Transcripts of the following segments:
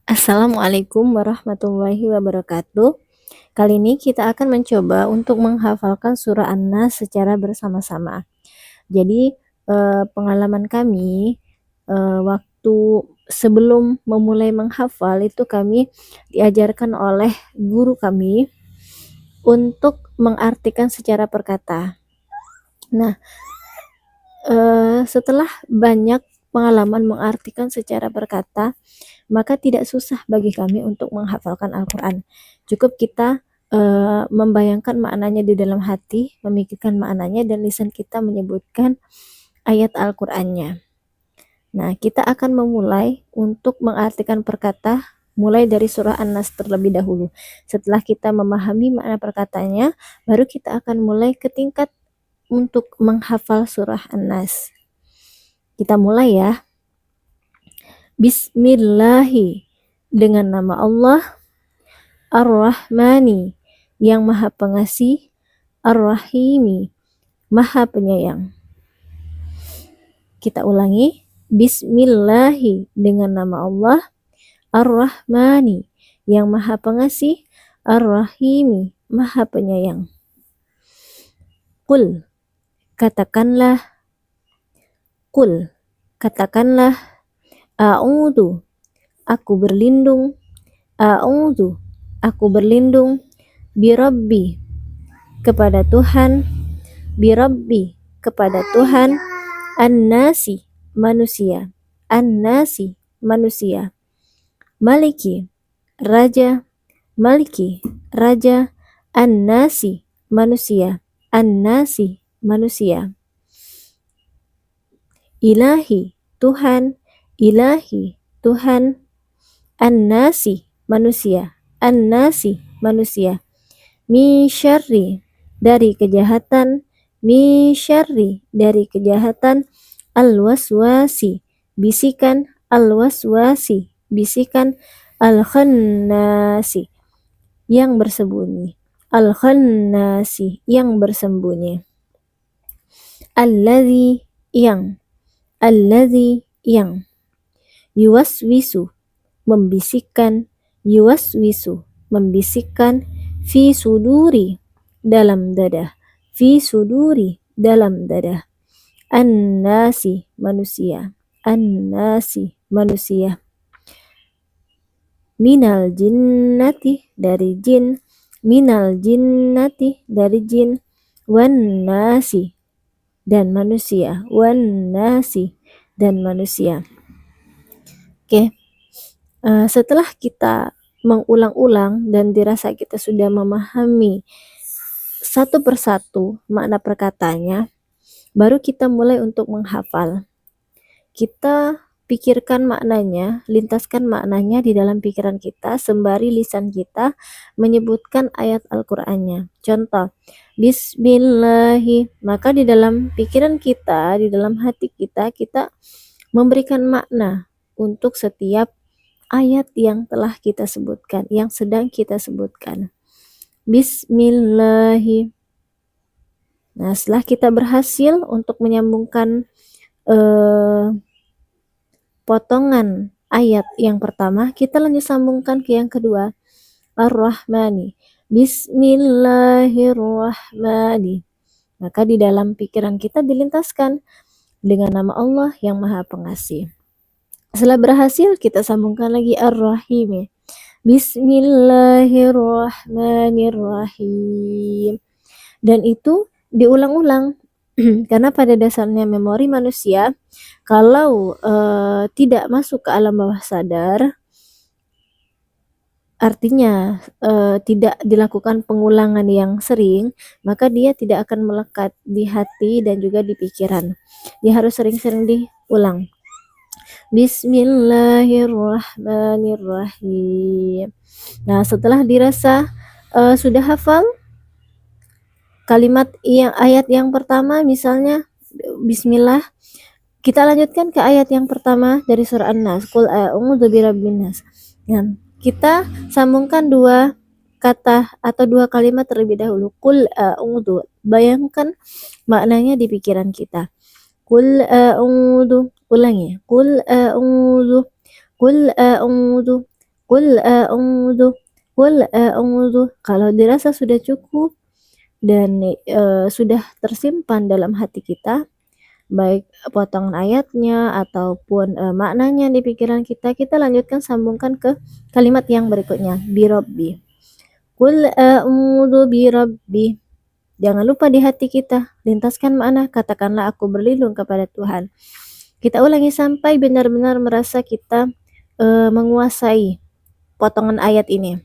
Assalamualaikum warahmatullahi wabarakatuh. Kali ini kita akan mencoba untuk menghafalkan surah An-Nas secara bersama-sama. Jadi, pengalaman kami, waktu sebelum memulai menghafal itu kami diajarkan oleh guru kami untuk mengartikan secara perkata. Nah, setelah banyak pengalaman mengartikan secara perkata, maka tidak susah bagi kami untuk menghafalkan Al-Quran. Cukup kita membayangkan maknanya di dalam hati, memikirkan maknanya, dan lisan kita menyebutkan ayat Al-Qurannya. Nah, kita akan memulai untuk mengartikan perkata mulai dari surah An-Nas terlebih dahulu. Setelah kita memahami makna perkatanya, baru kita akan mulai ke tingkat untuk menghafal surah An-Nas. Kita mulai ya. Bismillahi, dengan nama Allah, Ar-Rahmani, yang maha pengasih, Ar-Rahimi, maha penyayang. Kita ulangi. Bismillahi, dengan nama Allah, Ar-Rahmani, yang maha pengasih, Ar-Rahimi, maha penyayang. Qul, katakanlah. Qul, katakanlah. A'udhu, aku berlindung. A'udhu, aku berlindung. Birabbi, kepada Tuhan. Birabbi, kepada Tuhan. An-nasi, manusia. An-nasi, manusia. Maliki, raja. Maliki, raja. An-nasi, manusia. An-nasi, manusia. Ilahi, Tuhan. Ilahi, Tuhan. An-nasi, manusia. An-nasi, manusia. Mi syarri, dari kejahatan. Mi syarri, dari kejahatan. Al-waswasi, bisikan. Al-waswasi, bisikan. Al-khannasi, yang bersembunyi. Al-khannasi, yang bersembunyi. Alladzi, yang. Alladzi, yang. Yuwaswisu, membisikkan. Yuwaswisu, membisikkan. Fi suduri, dalam dada. Fi suduri, dalam dada. An-nasi, manusia. An-nasi, manusia. Minal jinnati, dari jin. Minal jinnati, dari jin. Wan nasi, dan manusia. Wan nasi, dan manusia. Oke. Setelah kita mengulang-ulang dan dirasa kita sudah memahami satu persatu makna perkataannya, baru kita mulai untuk menghafal. Kita pikirkan maknanya, lintaskan maknanya di dalam pikiran kita sembari lisan kita menyebutkan ayat Al-Qur'annya. Contoh, Bismillahi, maka di dalam pikiran kita, di dalam hati kita, kita memberikan makna untuk setiap ayat yang telah kita sebutkan, yang sedang kita sebutkan. Bismillahi. Nah, setelah kita berhasil untuk menyambungkan potongan ayat yang pertama, kita lanjut sambungkan ke yang kedua. Ar-Rahmani. Bismillahirrahmani. Maka di dalam pikiran kita dilintaskan dengan nama Allah yang Maha Pengasih. Setelah berhasil, kita sambungkan lagi Ar-Rahim. Bismillahirrahmanirrahim. Dan itu diulang-ulang. Karena pada dasarnya memori manusia, kalau tidak masuk ke alam bawah sadar, artinya tidak dilakukan pengulangan yang sering, maka dia tidak akan melekat di hati dan juga di pikiran. Dia harus sering-sering diulang. Bismillahirrahmanirrahim. Nah, setelah dirasa sudah hafal kalimat yang ayat yang pertama, misalnya Bismillah, kita lanjutkan ke ayat yang pertama dari surah An-Nas. Qul a'udzu birabbin nas. Nah, kita sambungkan dua kata atau dua kalimat terlebih dahulu. Qul a'udzu. Bayangkan maknanya di pikiran kita. Qul a'udzu. Ulangi. Qul a'udzu. Qul a'udzu. Qul a'udzu, qul a'udzu. Kalau dirasa sudah cukup dan sudah tersimpan dalam hati kita, baik potongan ayatnya ataupun maknanya di pikiran kita, kita lanjutkan sambungkan ke kalimat yang berikutnya, birabbi. Qul a'udzu birabbi. Jangan lupa di hati kita lintaskan makna, katakanlah aku berlindung kepada Tuhan. Kita ulangi sampai benar-benar merasa kita menguasai potongan ayat ini.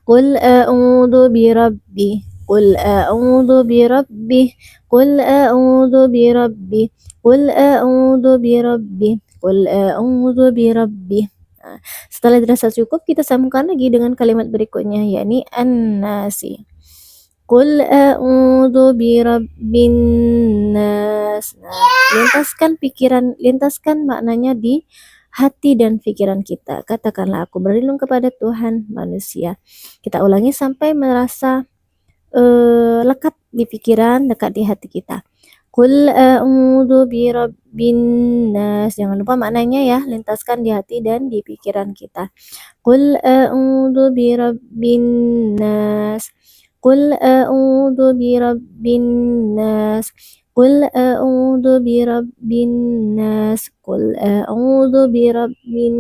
Qul a'udzu birabbi, qul a'udzu birabbi, qul a'udzu birabbi, qul a'udzu birabbi, qul a'udzu birabbi. Nah, setelah dirasa cukup, kita sambungkan lagi dengan kalimat berikutnya, yakni an-nasi. Qul a'udzu birabbin nas. Nah, lintaskan maknanya di hati dan pikiran kita. Katakanlah aku berlindung kepada Tuhan manusia. Kita ulangi sampai merasa lekat di pikiran, dekat di hati kita. Qul a'udzu birabbin nas. Jangan lupa maknanya ya, lintaskan di hati dan di pikiran kita. Qul a'udzu birabbin nas. Qul a'udzu birabbin nas. Qul a'udzu birabbin nas. Qul a'udzu birabbin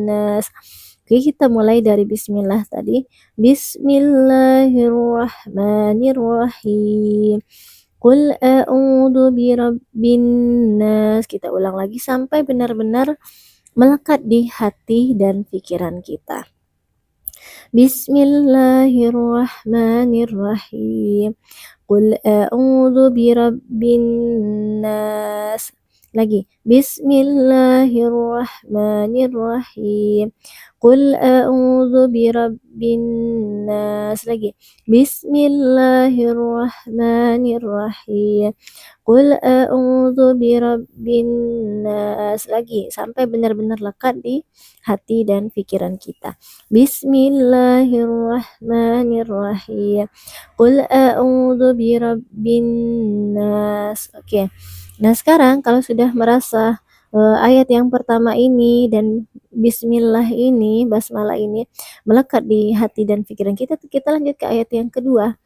nas. Oke, kita mulai dari bismillah tadi. Bismillahirrahmanirrahim. Qul a'udzu birabbin nas. Kita ulang lagi sampai benar-benar melekat di hati dan pikiran kita. Bismillahirrahmanirrahim. Qul a'udzu birabbin nas. Lagi. Bismillahirrahmanirrahim. Qul a'udzu birabbin nas. Lagi. Bismillahirrahmanirrahim. Qul a'udzu birabbin nas. Lagi sampai benar-benar lekat di hati dan pikiran kita. Bismillahirrahmanirrahim. Qul a'udzu birabbin nas. Oke. Nah, sekarang kalau sudah merasa ayat yang pertama ini dan bismillah ini, basmalah ini melekat di hati dan pikiran kita, kita lanjut ke ayat yang kedua.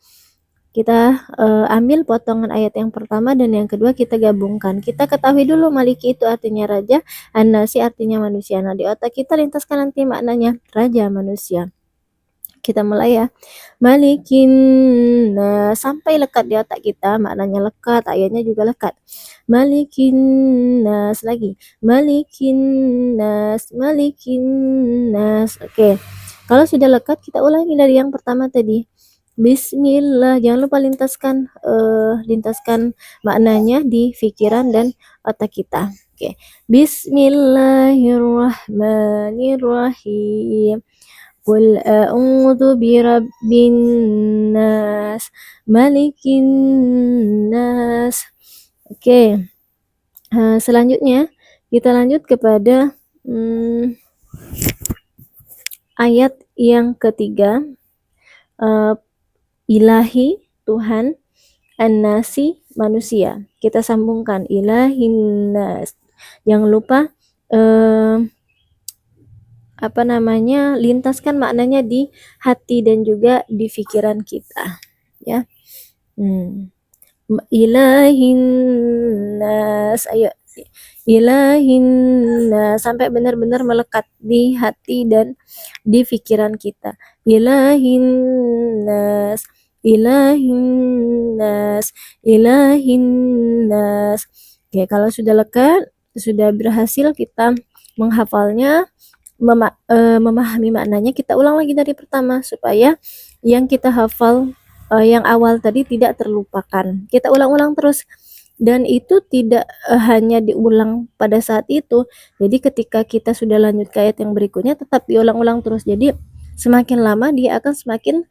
Kita ambil potongan ayat yang pertama dan yang kedua kita gabungkan. Kita ketahui dulu Maliki itu artinya raja, An-Nasi artinya manusia. Nah, di otak kita lintaskan nanti maknanya raja manusia. Kita mulai ya. Malikin sampai lekat di otak kita, maknanya lekat, ayatnya juga lekat. Malikin nas. Lagi. Malikin nas, malikin nas. Oke. Kalau sudah lekat, kita ulangi dari yang pertama tadi. Bismillah. Jangan lupa lintaskan maknanya di pikiran dan otak kita. Oke. Bismillahirrahmanirrahim. Qul a'udzu birabbin nas, malikin nas. Oke. Selanjutnya kita lanjut kepada ayat yang ketiga. Ilahi Tuhan, An-Nasi manusia. Kita sambungkan ilahin nas. Jangan lupa lintaskan maknanya di hati dan juga di pikiran kita ya. Ilahin nas. Ayo, ilahin nas sampai benar-benar melekat di hati dan di pikiran kita. Ilahin nas, ilahin nas, ilahin nas. Oke, kalau sudah lekat, sudah berhasil kita menghafalnya, memahami maknanya, kita ulang lagi dari pertama supaya yang kita hafal yang awal tadi tidak terlupakan. Kita ulang-ulang terus dan itu tidak hanya diulang pada saat itu. Jadi ketika kita sudah lanjut ke ayat yang berikutnya tetap diulang-ulang terus. Jadi semakin lama dia akan semakin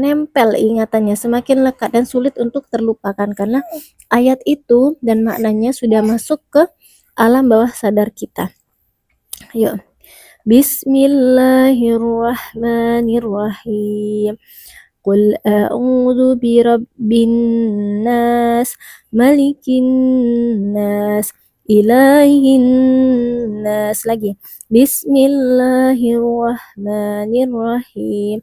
nempel ingatannya, semakin lekat dan sulit untuk terlupakan karena ayat itu dan maknanya sudah masuk ke alam bawah sadar kita. Ayo. Bismillahirrahmanirrahim. Qul a'udzu birabbin nas, malikin nas, ilahin nas. Lagi. Bismillahirrahmanirrahim.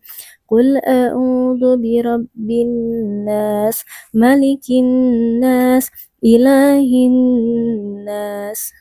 Qul a'udzu birabbin nas, malikin nas, ilahin nas.